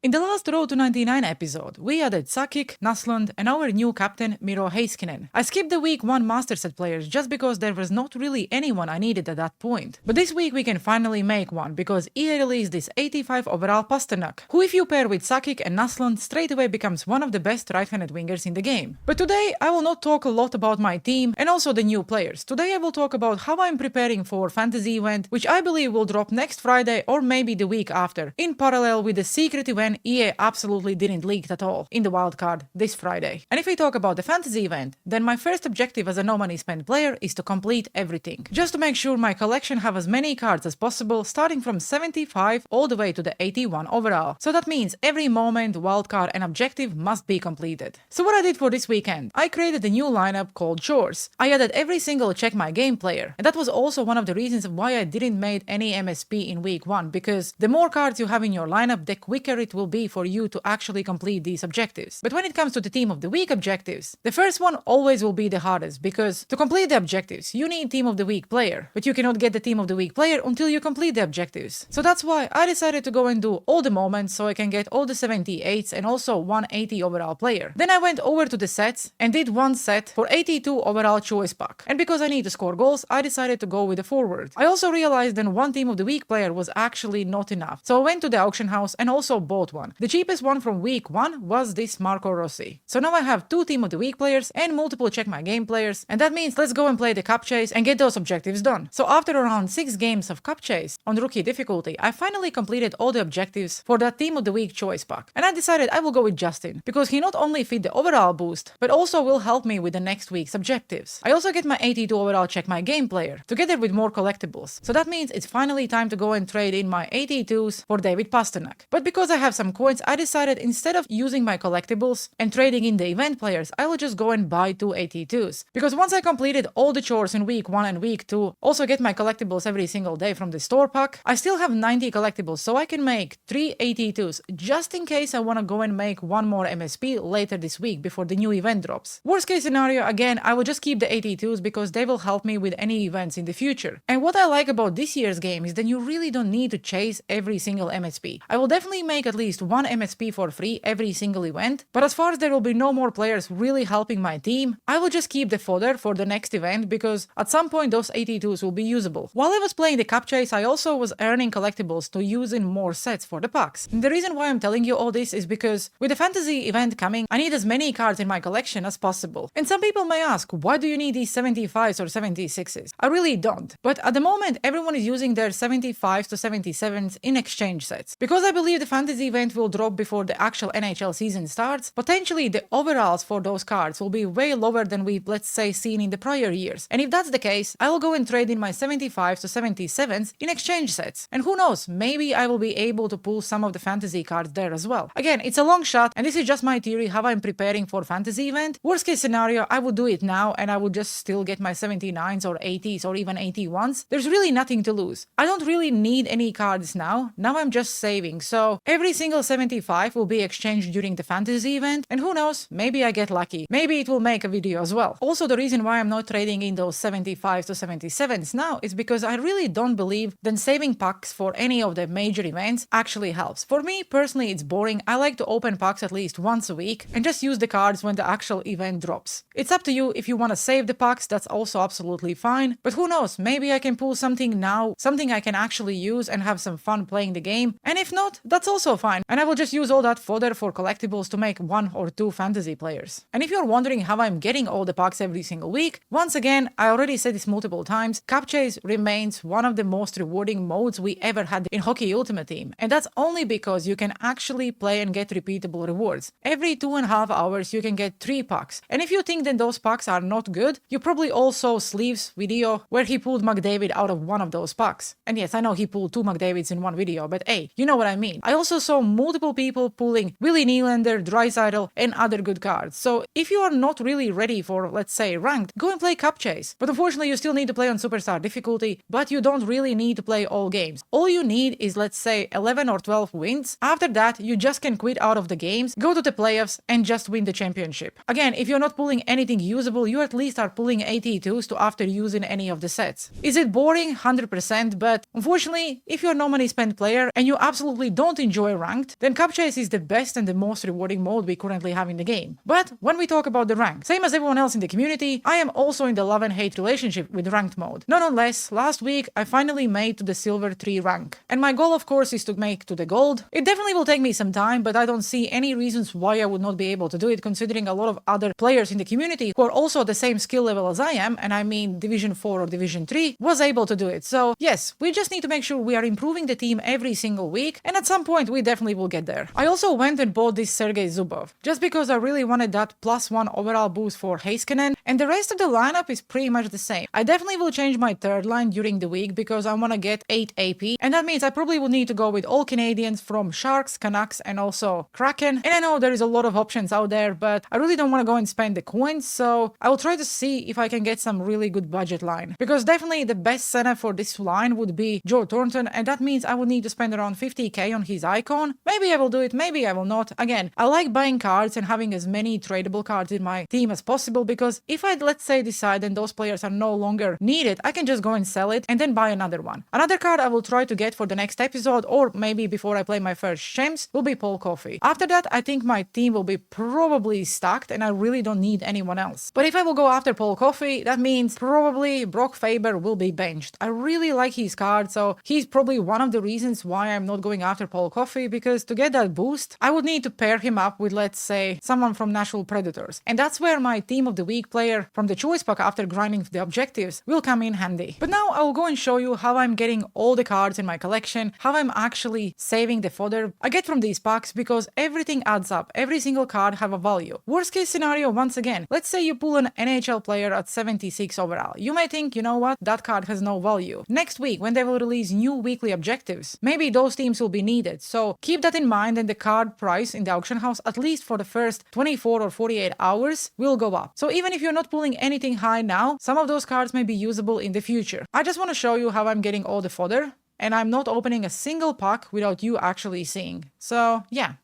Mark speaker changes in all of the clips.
Speaker 1: In the last Road to 99 episode, we added Sakic, Naslund, and our new captain Miro Heiskinen. I skipped the week 1 master set players just because there was not really anyone I needed at that point. But this week we can finally make one because EA released this 85 overall Pasternak, who if you pair with Sakic and Naslund straight away becomes one of the best right-handed wingers in the game. But today I will not talk a lot about my team and also the new players. Today I will talk about how I'm preparing for fantasy event, which I believe will drop next Friday or maybe the week after, in parallel with the secret event EA absolutely didn't leak at all in the wildcard this Friday. And if we talk about the fantasy event, then my first objective as a no money spent player is to complete everything, just to make sure my collection have as many cards as possible, starting from 75 all the way to the 81 overall. So that means every moment, wildcard and objective must be completed. So what I did for this weekend, I created a new lineup called Chores. I added every single check my game player, and that was also one of the reasons why I didn't make any MSP in week 1, because the more cards you have in your lineup, the quicker it will be for you to actually complete these objectives. But when it comes to the team of the week objectives, the first one always will be the hardest, because to complete the objectives you need team of the week player, but you cannot get the team of the week player until you complete the objectives. So that's why I decided to go and do all the moments so I can get all the 78s and also 180 overall player. Then I went over to the sets and did one set for 82 overall choice pack. And because I need to score goals, I decided to go with the forward. I also realized that one team of the week player was actually not enough. So I went to the auction house and also bought one. The cheapest one from week 1 was this Marco Rossi. So now I have 2 team of the week players and multiple check my game players, and that means let's go and play the cup chase and get those objectives done. So after around 6 games of cup chase on rookie difficulty, I finally completed all the objectives for that team of the week choice pack. And I decided I will go with Justin, because he not only fit the overall boost, but also will help me with the next week's objectives. I also get my 82 overall check my game player, together with more collectibles. So that means it's finally time to go and trade in my 82s for David Pasternak. But because I have some coins, I decided instead of using my collectibles and trading in the event players, I will just go and buy 2 82s. Because once I completed all the chores in week 1 and week 2, also get my collectibles every single day from the store pack, I still have 90 collectibles, so I can make 3 82s just in case I want to go and make one more MSP later this week before the new event drops. Worst case scenario, again, I will just keep the 82s because they will help me with any events in the future. And what I like about this year's game is that you really don't need to chase every single MSP. I will definitely make at least one MSP for free every single event, but as far as there will be no more players really helping my team, I will just keep the fodder for the next event because at some point those 82s will be usable. While I was playing the cup chase, I also was earning collectibles to use in more sets for the packs. And the reason why I'm telling you all this is because with the fantasy event coming, I need as many cards in my collection as possible. And some people may ask, why do you need these 75s or 76s? I really don't. But at the moment, everyone is using their 75s to 77s in exchange sets. Because I believe the fantasy event will drop before the actual NHL season starts, potentially the overalls for those cards will be way lower than we've, let's say, seen in the prior years. And if that's the case, I will go and trade in my 75s to 77s in exchange sets. And who knows, maybe I will be able to pull some of the fantasy cards there as well. Again, it's a long shot, and this is just my theory how I'm preparing for fantasy event. Worst case scenario, I would do it now and I would just still get my 79s or 80s or even 81s. There's really nothing to lose. I don't really need any cards now. Now I'm just saving. So every single 75 will be exchanged during the fantasy event, and who knows, maybe I get lucky. Maybe it will make a video as well. Also, the reason why I'm not trading in those 75s to 77s now is because I really don't believe that saving packs for any of the major events actually helps. For me personally, it's boring. I like to open packs at least once a week and just use the cards when the actual event drops. It's up to you. If you want to save the packs, that's also absolutely fine. But who knows, maybe I can pull something now, something I can actually use and have some fun playing the game. And if not, that's also fine. And I will just use all that fodder for collectibles to make 1 or 2 fantasy players. And if you're wondering how I'm getting all the packs every single week, once again, I already said this multiple times, Cup Chase remains one of the most rewarding modes we ever had in Hockey Ultimate Team. And that's only because you can actually play and get repeatable rewards. Every 2.5 hours you can get 3 packs. And if you think that those packs are not good, you probably also saw Sleeves' video where he pulled McDavid out of one of those packs. And yes, I know he pulled 2 McDavids in one video, but hey, you know what I mean. I also saw multiple people pulling Willie Nylander, Draisaitl, and other good cards. So if you are not really ready for, let's say, ranked, go and play Cup Chase. But unfortunately, you still need to play on Superstar difficulty, but you don't really need to play all games. All you need is, let's say, 11 or 12 wins. After that, you just can quit out of the games, go to the playoffs, and just win the championship. Again, if you're not pulling anything usable, you at least are pulling 82s to after using any of the sets. Is it boring? 100%, but unfortunately, if you're no money spent player and you absolutely don't enjoy ranked, ranked, then Cup Chase is the best and the most rewarding mode we currently have in the game. But when we talk about the rank, same as everyone else in the community, I am also in the love and hate relationship with ranked mode. Nonetheless, last week I finally made to the Silver 3 rank. And my goal of course is to make to the Gold. It definitely will take me some time, but I don't see any reasons why I would not be able to do it, considering a lot of other players in the community who are also at the same skill level as I am, and I mean Division 4 or Division 3, was able to do it. So yes, we just need to make sure we are improving the team every single week, and at some point we definitely will get there. I also went and bought this Sergei Zubov, just because I really wanted that +1 overall boost for Heiskanen, and the rest of the lineup is pretty much the same. I definitely will change my third line during the week because I want to get 8 AP, and that means I probably will need to go with all Canadians from Sharks, Canucks, and also Kraken. And I know there is a lot of options out there, but I really don't want to go and spend the coins, so I will try to see if I can get some really good budget line. Because definitely the best center for this line would be Joe Thornton, and that means I would need to spend around 50k on his icon. Maybe I will do it, maybe I will not. Again, I like buying cards and having as many tradable cards in my team as possible, because if I, let's say, decide and those players are no longer needed, I can just go and sell it and then buy another one. Another card I will try to get for the next episode, or maybe before I play my first Shems, will be Paul Coffey. After that, I think my team will be probably stacked and I really don't need anyone else. But if I will go after Paul Coffey, that means probably Brock Faber will be benched. I really like his card, so he's probably one of the reasons why I'm not going after Paul Coffey, because to get that boost, I would need to pair him up with, let's say, someone from Nashville Predators. And that's where my Team of the Week player from the choice pack after grinding the objectives will come in handy. But now I will go and show you how I'm getting all the cards in my collection, how I'm actually saving the fodder I get from these packs, because everything adds up. Every single card have a value. Worst case scenario, once again, let's say you pull an NHL player at 76 overall. You may think, you know what, that card has no value. Next week, when they will release new weekly objectives, maybe those teams will be needed. So keep that in mind, and the card price in the auction house, at least for the first 24 or 48 hours, will go up. So even if you're not pulling anything high now, some of those cards may be usable in the future. I just want to show you how I'm getting all the fodder, and I'm not opening a single pack without you actually seeing. So yeah.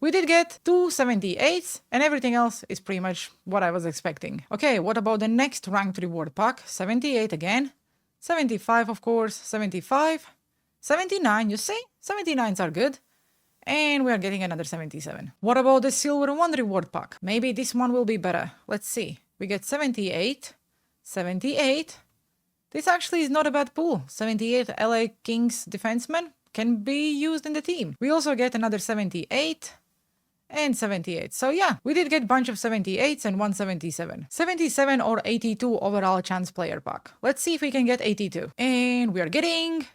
Speaker 1: We did get 2 78s, and everything else is pretty much what I was expecting. Okay, what about the next ranked reward pack? 78 again. 75, of course. 75. 79, you see? 79s are good. And we are getting another 77. What about the Silver 1 reward pack? Maybe this one will be better. Let's see. We get 78. 78. This actually is not a bad pool. 78 LA Kings defenseman can be used in the team. We also get another 78. And 78. So yeah, we did get a bunch of 78s and 177. 77 or 82 overall chance player pack. Let's see if we can get 82. And we are getting...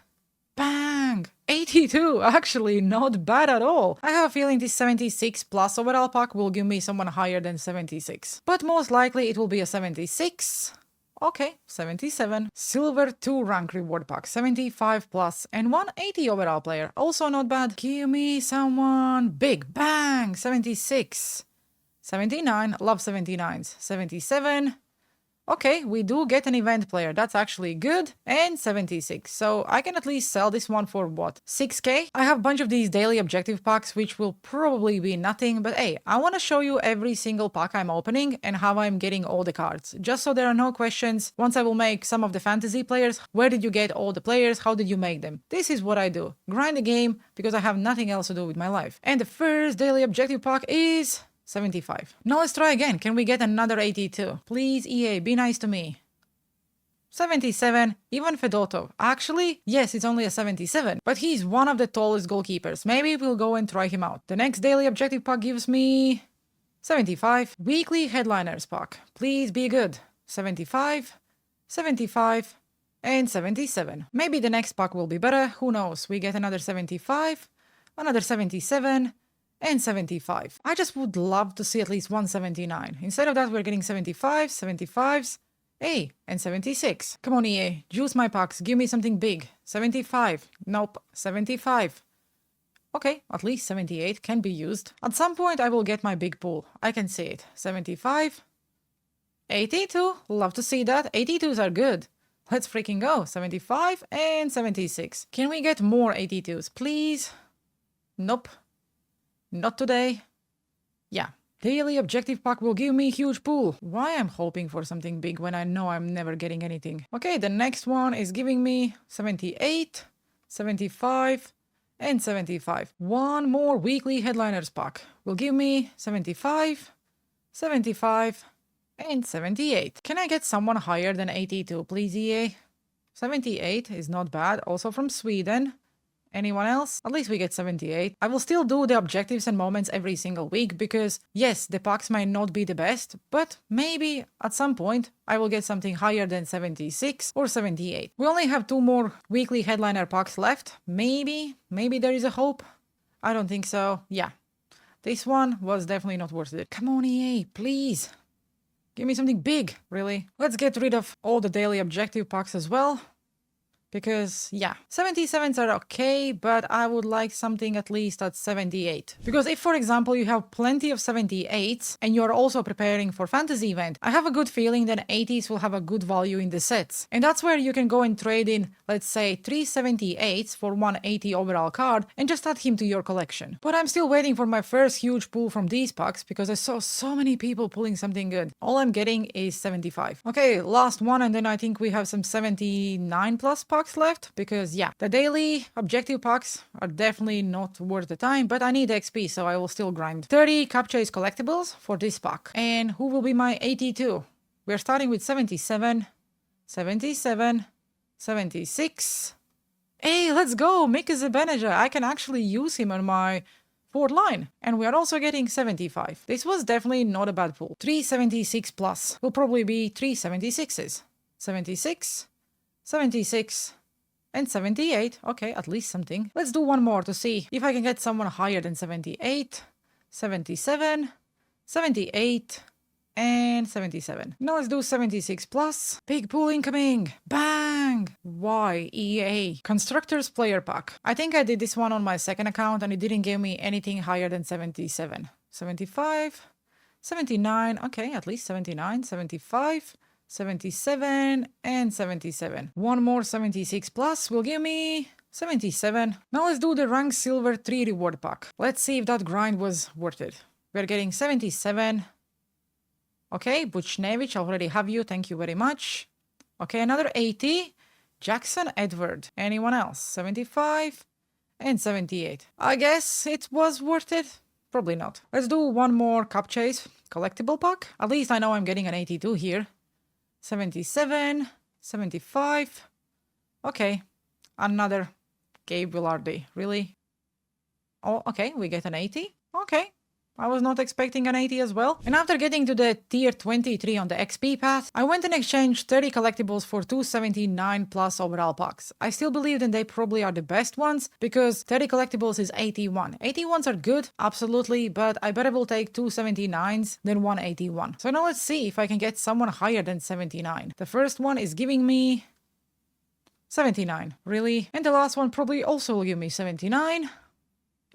Speaker 1: bang! 82! Actually, not bad at all. I have a feeling this 76 plus overall pack will give me someone higher than 76. But most likely it will be a 76. Okay, 77. Silver 2 rank reward pack, 75 plus, and 180 overall player. Also not bad. Give me someone big. Bang! 76. 79. Love 79s. 77. Okay, we do get an event player. That's actually good. And 76. So I can at least sell this one for what? 6k? I have a bunch of these daily objective packs, which will probably be nothing. But hey, I want to show you every single pack I'm opening and how I'm getting all the cards. Just so there are no questions. Once I will make some of the fantasy players, where did you get all the players? How did you make them? This is what I do. Grind the game because I have nothing else to do with my life. And the first daily objective pack is... 75. Now let's try again. Can we get another 82? Please, EA, be nice to me. 77. Ivan Fedotov. Actually, yes, it's only a 77, but he's one of the tallest goalkeepers. Maybe we'll go and try him out. The next daily objective pack gives me 75. Weekly headliners pack. Please be good. 75. 75. And 77. Maybe the next pack will be better. Who knows? We get another 75. Another 77. And 75. I just would love to see at least 179. Instead of that, we're getting 75, 75s, hey, and 76. Come on, EA, juice my packs, give me something big. 75, nope, 75. Okay, at least 78 can be used. At some point, I will get my big pool. I can see it. 75, 82, love to see that. 82s are good. Let's freaking go. 75 and 76. Can we get more 82s, please? Nope. Not today. Yeah. Daily objective pack will give me a huge pool. Why I'm hoping for something big when I know I'm never getting anything? Okay, the next one is giving me 78, 75, and 75. One more weekly headliners pack will give me 75, 75, and 78. Can I get someone higher than 82, please, EA? 78 is not bad, also from Sweden. Anyone else? At least we get 78. I will still do the objectives and moments every single week because, yes, the packs might not be the best, but maybe at some point I will get something higher than 76 or 78. We only have 2 more weekly headliner packs left. Maybe there is a hope. I don't think so. Yeah, this one was definitely not worth it. Come on, EA, please. Give me something big, really. Let's get rid of all the daily objective packs as well. Because, yeah, 77s are okay, but I would like something at least at 78. Because if, for example, you have plenty of 78s and you're also preparing for fantasy event, I have a good feeling that 80s will have a good value in the sets. And that's where you can go and trade in, let's say, 3 78s for 1 80 overall card and just add him to your collection. But I'm still waiting for my first huge pull from these packs because I saw so many people pulling something good. All I'm getting is 75. Okay, last one, and then I think we have some 79 plus packs left because, yeah, the daily objective packs are definitely not worth the time, but I need XP, so I will still grind. 30 Cup Chase collectibles for this pack. And who will be my 82? We're starting with 77, 77, 76. Hey, let's go! Mika Zibanejad. I can actually use him on my 4th line. And we are also getting 75. This was definitely not a bad pull. 376 plus will probably be 376s. 76, 76, and 78. Okay, at least something. Let's do one more to see if I can get someone higher than 78, 77, 78, and 77. Now let's do 76 plus. Big pull incoming. Bang! Why, EA? Constructors player pack. I think I did this one on my 2nd account and it didn't give me anything higher than 77. 75, 79. Okay, at least 79, 75. 77 and 77. One more 76 plus will give me 77. Now let's do the rank silver 3 reward pack. Let's see if that grind was worth it. We're getting 77. Okay, Buchnevich, I already have you. Thank you very much. Okay, another 80. Jackson Edward. Anyone else? 75 and 78. I guess it was worth it. Probably not. Let's do one more Cup Chase collectible pack. At least I know I'm getting an 82 here. 77, 75. Okay, another Gabe Willardy. Really? Oh, okay, we get an 80. Okay. I was not expecting an 80 as well. And after getting to the tier 23 on the XP path, I went and exchanged 30 collectibles for 279 plus overall packs. I still believe that they probably are the best ones because 30 collectibles is 81. 81s are good, absolutely, but I better will take 279s than 181. So now let's see if I can get someone higher than 79. The first one is giving me 79, really? And the last one probably also will give me 79.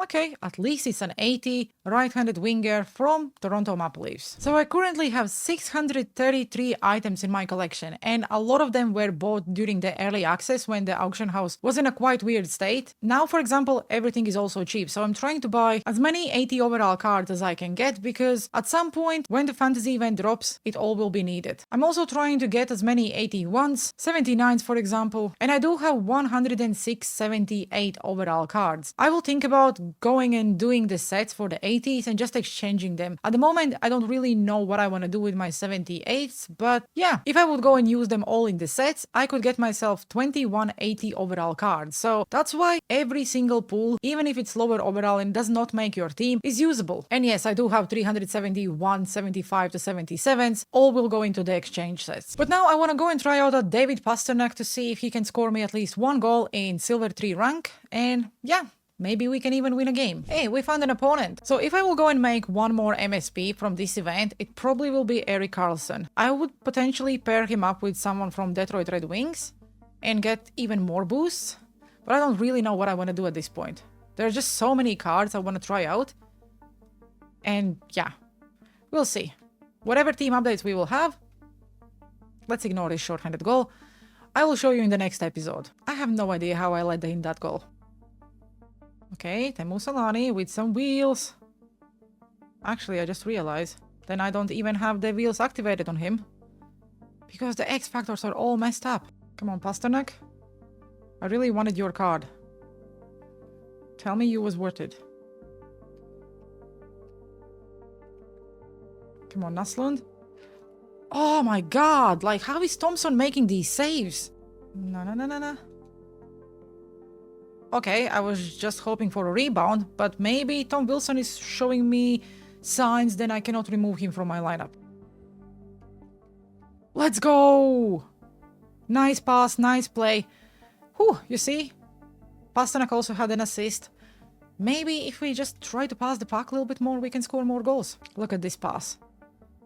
Speaker 1: Okay, at least it's an 80 right-handed winger from Toronto Maple Leafs. So I currently have 633 items in my collection, and a lot of them were bought during the early access when the auction house was in a quite weird state. Now, for example, everything is also cheap, so I'm trying to buy as many 80 overall cards as I can get because at some point when the fantasy event drops, it all will be needed. I'm also trying to get as many 81s, 79s for example, and I do have 106 78 overall cards. I will think about going and doing the sets for the 80s and just exchanging them. At the moment, I don't really know what I want to do with my 78s, but yeah, if I would go and use them all in the sets, I could get myself 21 80 overall cards. So that's why every single pool, even if it's lower overall and does not make your team, is usable. And yes, I do have 371, 75 to 77s, all will go into the exchange sets. But now I want to go and try out that David Pastrnak to see if he can score me at least 1 goal in Silver 3 rank, and yeah, maybe we can even win a game. Hey, we found an opponent. So if I will go and make one more MSP from this event, it probably will be Erik Karlsson. I would potentially pair him up with someone from Detroit Red Wings and get even more boosts, but I don't really know what I want to do at this point. There are just so many cards I want to try out. And yeah, we'll see. Whatever team updates we will have, let's ignore this short-handed goal. I will show you in the next episode. I have no idea how I let in that goal. Okay, Teemu Selanne with some wheels. Actually, I just realized, then I don't even have the wheels activated on him. Because the X factors are all messed up. Come on, Pastrnak. I really wanted your card. Tell me you was worth it. Come on, Naslund. Oh my god, like how is Thompson making these saves? No. Okay, I was just hoping for a rebound, but maybe Tom Wilson is showing me signs then I cannot remove him from my lineup. Let's go! Nice pass, nice play. Whew, you see? Pasternak also had an assist. Maybe if we just try to pass the puck a little bit more, we can score more goals. Look at this pass.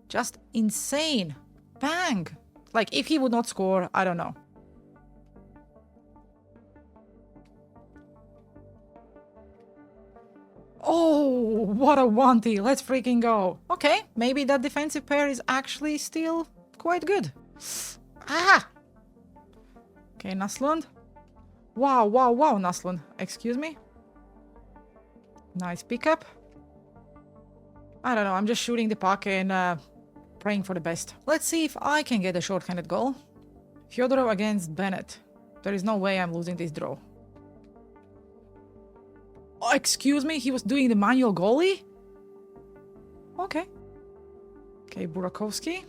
Speaker 1: Just insane. Bang! Like, if he would not score, I don't know. Oh, what a 1-T. Let's freaking go. Okay, maybe that defensive pair is actually still quite good. Ah! Okay, Naslund. Wow, Naslund. Excuse me? Nice pickup. I don't know, I'm just shooting the puck and praying for the best. Let's see if I can get a shorthanded goal. Fyodorov against Bennett. There is no way I'm losing this draw. Oh, excuse me, he was doing the manual goalie? Okay. Okay, Burakovsky.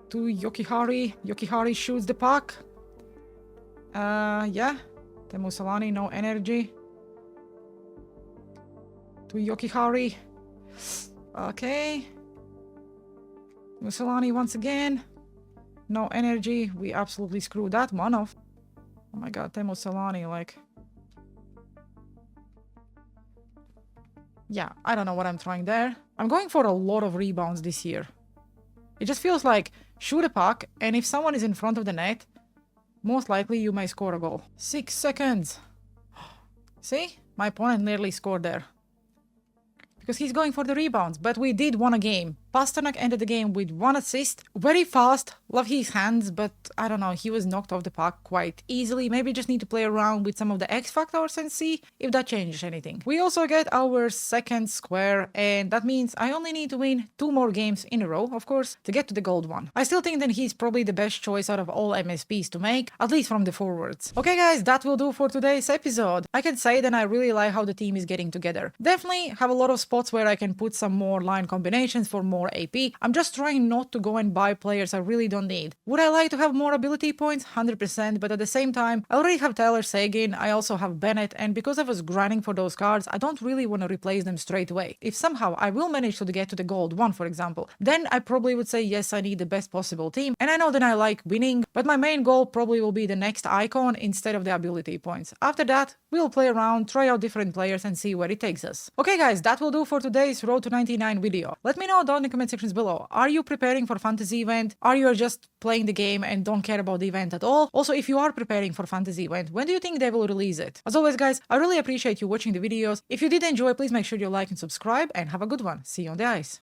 Speaker 1: To Yokihari. Yokihari shoots the puck. Yeah. Teemu Selanne, no energy. To Yokihari. Okay. Teemu Selanne once again. No energy. We absolutely screwed that one off. Oh my god, Teemu Selanne, like... Yeah, I don't know what I'm trying there. I'm going for a lot of rebounds this year. It just feels like shoot a puck, and if someone is in front of the net, most likely you may score a goal. 6 seconds. See? My opponent nearly scored there. Because he's going for the rebounds, but we did win a game. Pasternak ended the game with 1 assist. Very fast, love his hands, but I don't know, he was knocked off the puck quite easily. Maybe just need to play around with some of the X factors and see if that changes anything. We also get our second square, and that means I only need to win 2 more games in a row, of course, to get to the gold one. I still think that he's probably the best choice out of all MSPs to make, at least from the forwards. Okay guys, that will do for today's episode. I can say that I really like how the team is getting together. Definitely have a lot of spots where I can put some more line combinations for more AP. I'm just trying not to go and buy players I really don't need. Would I like to have more ability points? 100%, but at the same time, I already have Tyler Seguin, I also have Bennett, and because I was grinding for those cards, I don't really want to replace them straight away. If somehow I will manage to get to the gold one, for example, then I probably would say yes, I need the best possible team, and I know that I like winning, but my main goal probably will be the next icon instead of the ability points. After that, we'll play around, try out different players and see where it takes us. Okay guys, that will do for today's Road to 99 video. Let me know down in the comment sections below. Are you preparing for fantasy event? Are you just playing the game and don't care about the event at all? Also, if you are preparing for fantasy event, when do you think they will release it? As always guys, I really appreciate you watching the videos. If you did enjoy, please make sure you like and subscribe, and have a good one. See you on the ice.